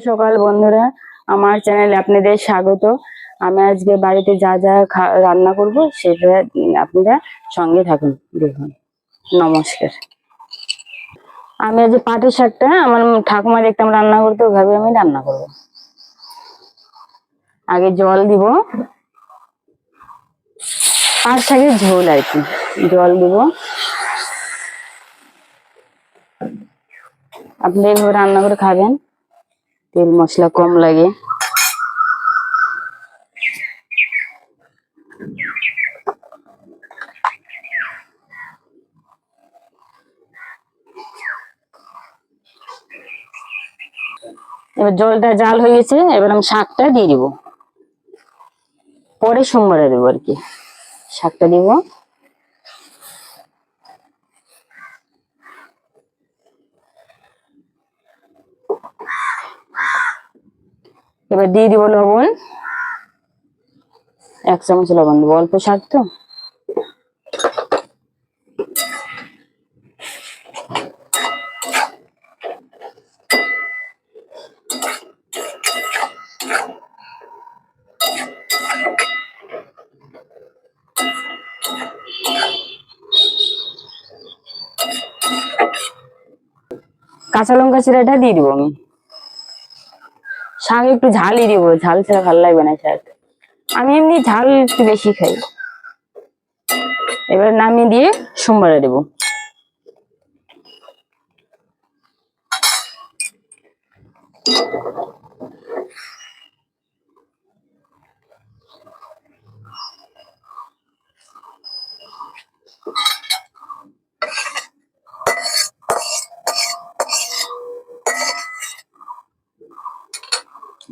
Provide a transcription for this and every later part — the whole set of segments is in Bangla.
সকাল বন্ধুরা, আমার চ্যানেলে আপনাদের স্বাগত। আমি আজকে বাড়িতে যা যা রান্না করব সেটা আপনারা সঙ্গে থাকুন, দেখুন। নমস্কার। আমি আজ পাটের শাকটা আমার ঠাকুমা দেখতাম রান্না করতে, ওইভাবে আমি রান্না করব। আগে জল দিব, পাট শাকের ঝোল আর কি। জল দিব, আপনি এইভাবে রান্না করে খাবেন, তেল মশলা কম লাগে। এবার জলটা জাল হয়ে গেছে, এবার আমি শাকটা দিয়ে দিব, পরে সোমবারে দেবো আর কি। শাকটা দিব, এবার দিয়ে দিব লবণ, 1 চামচ লবণ দেবো, অল্প শাক তো। কাঁচা লঙ্কা চিরাটা দিয়ে দিব আমি। শাক একটু ঝালই দিব, ঝাল ছাড়া ভালো লাগবে না শাক। আমি এমনি ঝাল একটু বেশি খাই। এবার নামিয়ে দিয়ে সোমবারে দেবো।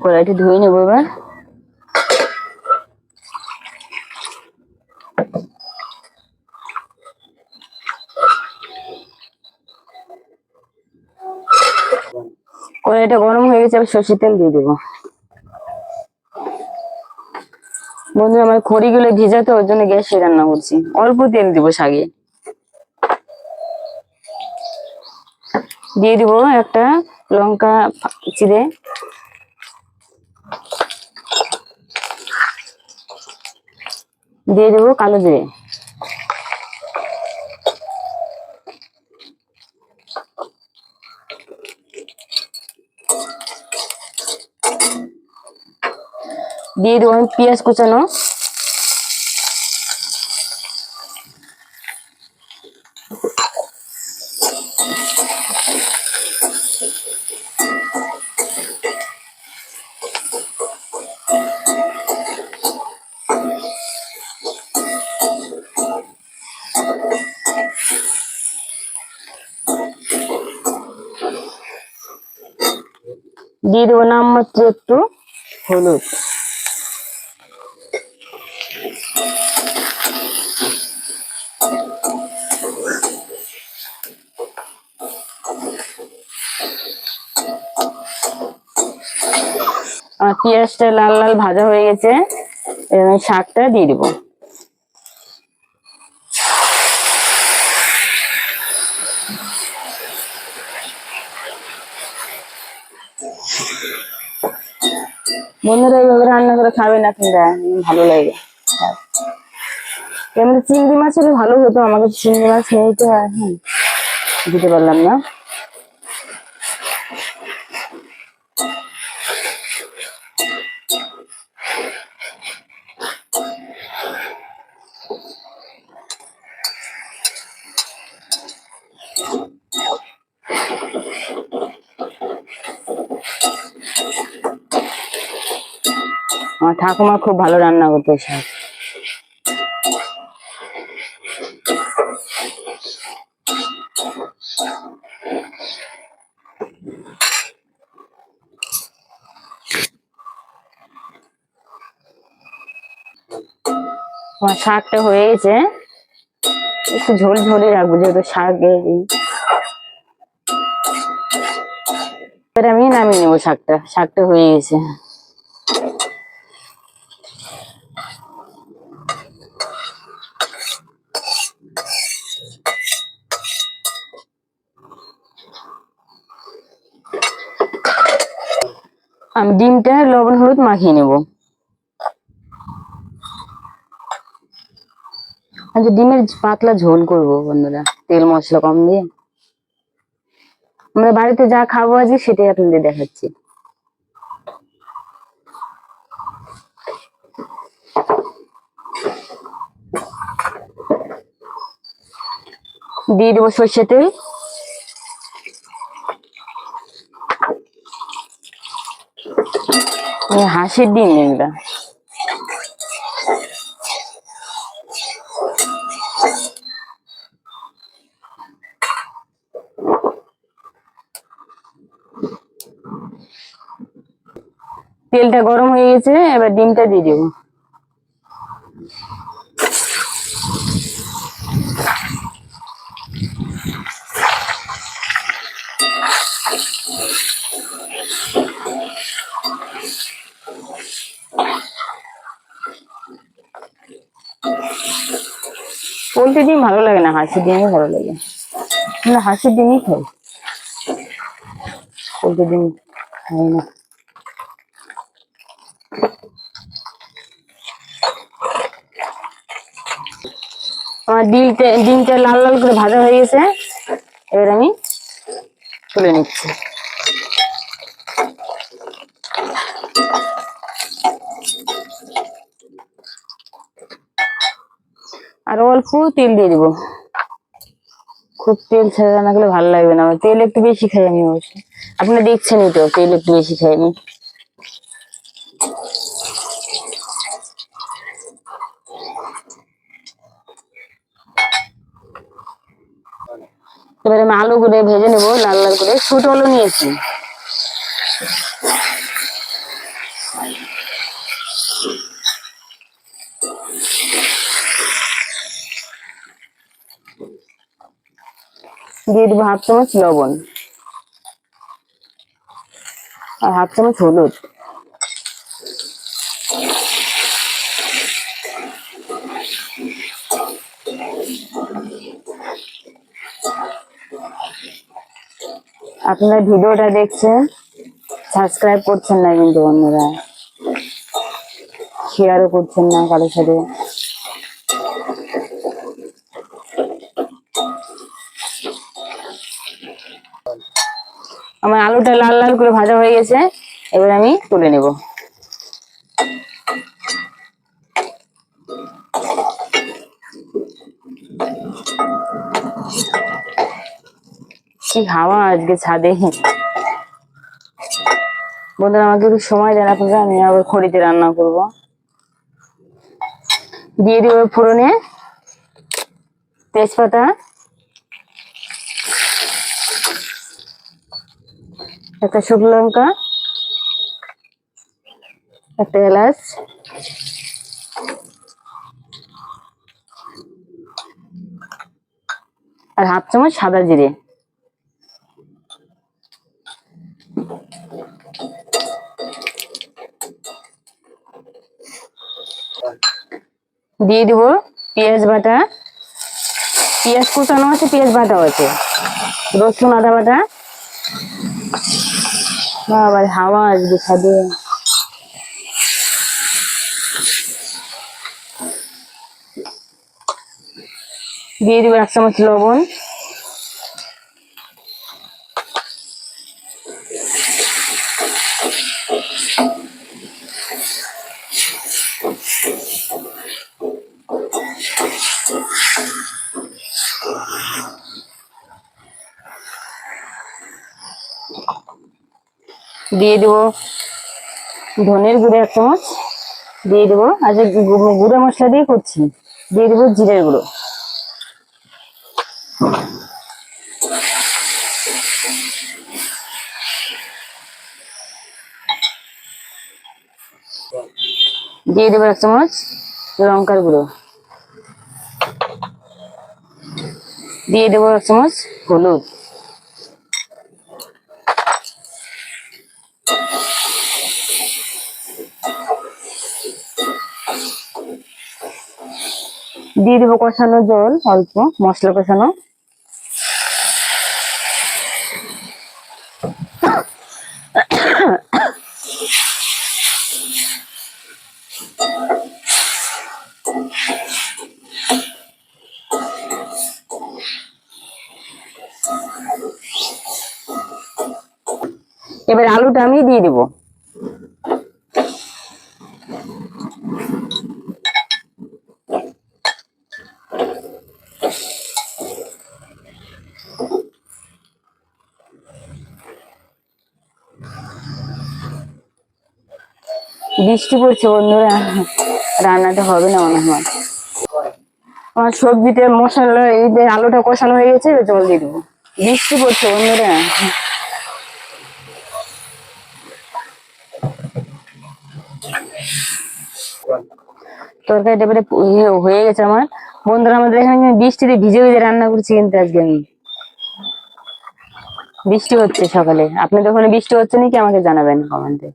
কড়াইটি ধুয়ে নেবো এবার। কড়াইটা গরম হয়ে গেছে, আবার সর্ষের তেল দিয়ে দেবো। বন্ধু, আমার খড়িগুলো ভিজা তো, ওর জন্য গ্যাসে রান্না করছি। অল্প তেল দিব শাকে। দিয়ে দিব একটা লঙ্কা চিড়ে, দিয়ে দেবো কালো জিরে, দিয়ে দেবো আমি পেঁয়াজ কুচানো, দিয়ে দেবো নামমাত্র একটু হলুদ, আর পেঁয়াজটা লাল লাল ভাজা হয়ে গেছে, এবার শাকটা দিয়ে দিব। বন্ধুরা, এইভাবে রান্না করে খাবেন আপনারা, ভালো লাগে। এমনি চিংড়ি মাছ হলে ভালো হতো, আমাকে চিংড়ি মাছ নেই তো এখন দিতে পারলাম না। আমার ঠাকুমা খুব ভালো রান্না করতে শাক। আমার শাকটা হয়ে গেছে, একটু ঝোল ঝোলই রাখবো যেহেতু শাক। এবার আমি নামিয়ে নেবো শাকটা। শাকটা হয়ে গেছে। আমি ডিমটা লবণ হলুদ মাখিয়ে নেব। আচ্ছা, ডিমের পাতলা ঝোল করব বন্ধুরা, তেল মশলা কম দিয়ে। আমরা বাড়িতে যা খাবো আজকে সেটাই আপনাদের দেখাচ্ছি। দিয়ে দেবো সর্ষে তেল। হাঁসের ডিম এগুলা। তেলটা গরম হয়ে গেছে, এবার ডিমটা দিয়ে দেবো। পোল্ট্রি ডিম ভালো লাগে না, হাঁসের ডিমই ভালো লাগে। না, হাঁসের ডিমই খাই, পোল্ট্রি ডিম খাই না। আমার ডিমটা লাল লাল করে ভাজা হয়ে গেছে, এবার আমি তুলে নিচ্ছি। আর অল্প তেল দিয়ে দিব, খুব তেল ছাড়া রান্না করলে ভালো লাগবে না। আমার তেল একটু বেশি খাই আমি অবশ্য, আপনারা দেখছেনই তো, তেল একটু বেশি খাই আমি। এবারে আমি আলু করে ভেজে নেবো লাল লাল করে, ছোট আলু নিয়েছি। দিয়ে দেবো 1/2 চামচ লবণ আর 1/2 চামচ হলুদ। আপনারা ভিডিওটা দেখছেন, সাবস্ক্রাইব করছেন না কিন্তু বন্ধুরা, শেয়ারও করছেন না কারোর সাথে। আমার আলুটা লাল লাল করে ভাজা হয়ে গেছে, এবার আমি তুলে নেব। কি হাওয়া আজকে ছাদে। বন্ধুরা আমাকে একটু সময় দেন আপনারা, আমি আবার খড়িতে রান্না করব। দিয়ে দিব ফোড়নে তেজপাতা, একটা শুকনো লঙ্কা, একটা এলাচ, আর 1/2 চামচ সাদা জিরে। দিয়ে দিব পেঁয়াজ বাটা, পেঁয়াজ কুচানো আছে, পেঁয়াজ বাটাও আছে, রসুন আদা বাটা। আবার হাওয়া আসবে ছাদে। দিয়ে দিব 1 চামচ লবণ, দিয়ে দিব ধনের গুঁড়ো 1 চামচ, দিয়ে দিব আজ গুঁড়া মশলা দিয়ে করছি, দিয়ে দিব জিরের গুঁড়ো, দিয়ে দেবো 1 চামচ লঙ্কার গুঁড়ো, দিয়ে দেবো 1 চামচ হলুদ, দিয়ে দেবো কষানো জল অল্প, মশলা কষানো। আলুটা আমি দিয়ে দিব। বৃষ্টি পড়ছে বন্ধুরা, রান্নাটা হবে না মনে হয়। আমার সবজিতে মশলা, এই যে আলুটা কষানো হয়ে গেছে, জল দিয়ে দেবো। বৃষ্টি পড়ছে বন্ধুরা। তরকারিটা এবারে হয়ে গেছে আমার। বন্ধুরা আমাদের এখানে বৃষ্টিতে ভিজে ভিজে রান্না করছি কিন্তু আজকে আমি। বৃষ্টি হচ্ছে সকালে, আপনাদের ওখানে বৃষ্টি হচ্ছে নাকি আমাকে জানাবেন কমেন্টে।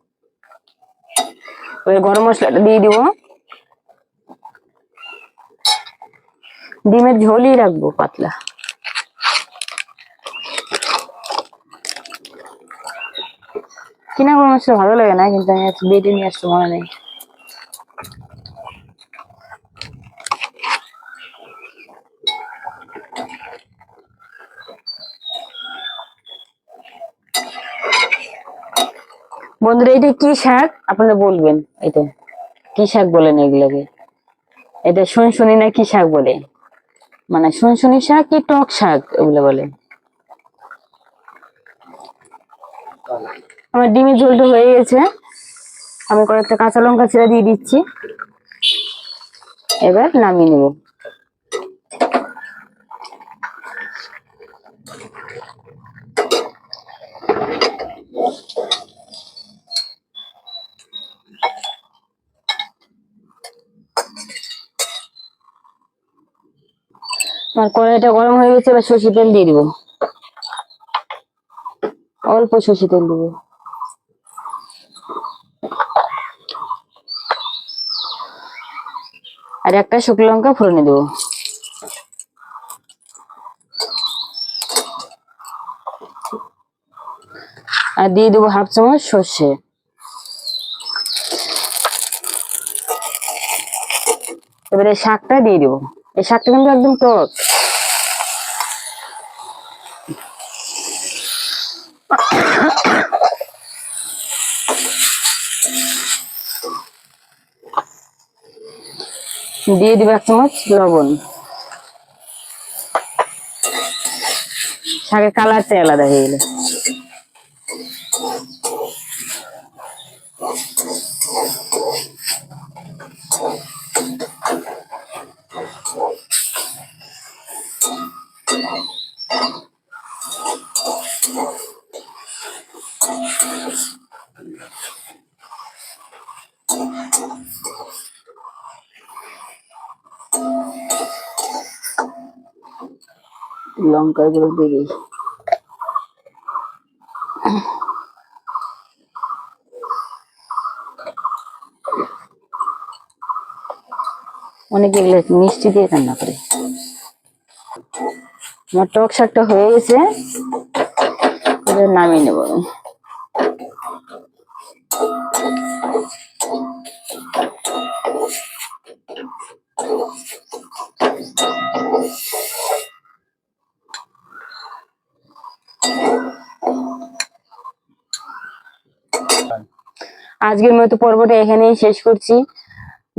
ওই গরম মশলাটা দিয়ে দিব। ডিমের ঝোলই রাখবো পাতলা। কিনা গরম মশলা ভালো লাগে না, কিন্তু আমি আজকে বেটে নিয়ে আসতে মনে নেই। বন্ধুরা এটা কি শাক আপনারা বলবেন, এটা কি শাক বলেন এগুলোকে? এটা শুনশুনি না কি শাক বলে? মানে শুনশুনি শাক কি টক শাক এগুলো বলে? আমার ডিমের ঝোলটা হয়ে গেছে, আমি কয়েকটা কাঁচা লঙ্কা ছেড়ে দিয়ে দিচ্ছি। এবার নামিয়ে নেব। আমার কড়াইটা গরম হয়ে গেছে, এবার সর্ষের তেল দিয়ে দিব। অল্প সর্ষের তেল দিব। আর একটা শুকনো লঙ্কা ফোড়নে দেবো। আর দিয়ে দেবো 1/2 চামচ সর্ষে। এবারে শাকটা দিয়ে দেবো। এই শাকটা কিন্তু একদম টক। দিয়ে দিব 1 চামচ লবণ। শাকের কালারটা আলাদা হয়ে গেলে লঙ্কা গুলো দিয়ে দিই। অনেকে মিষ্টি দিয়ে রান্না করে। আমার টক শাকটা হয়ে গেছে, এবার নামিয়ে নেব। আজকের মতো পর্বটা এখানেই শেষ করছি।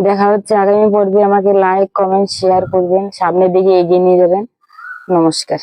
দেখা হচ্ছে আগামী পর্বে। আমাকে লাইক, কমেন্ট, শেয়ার করবেন, সামনের দিকে এগিয়ে নিয়ে যাবেন। নমস্কার।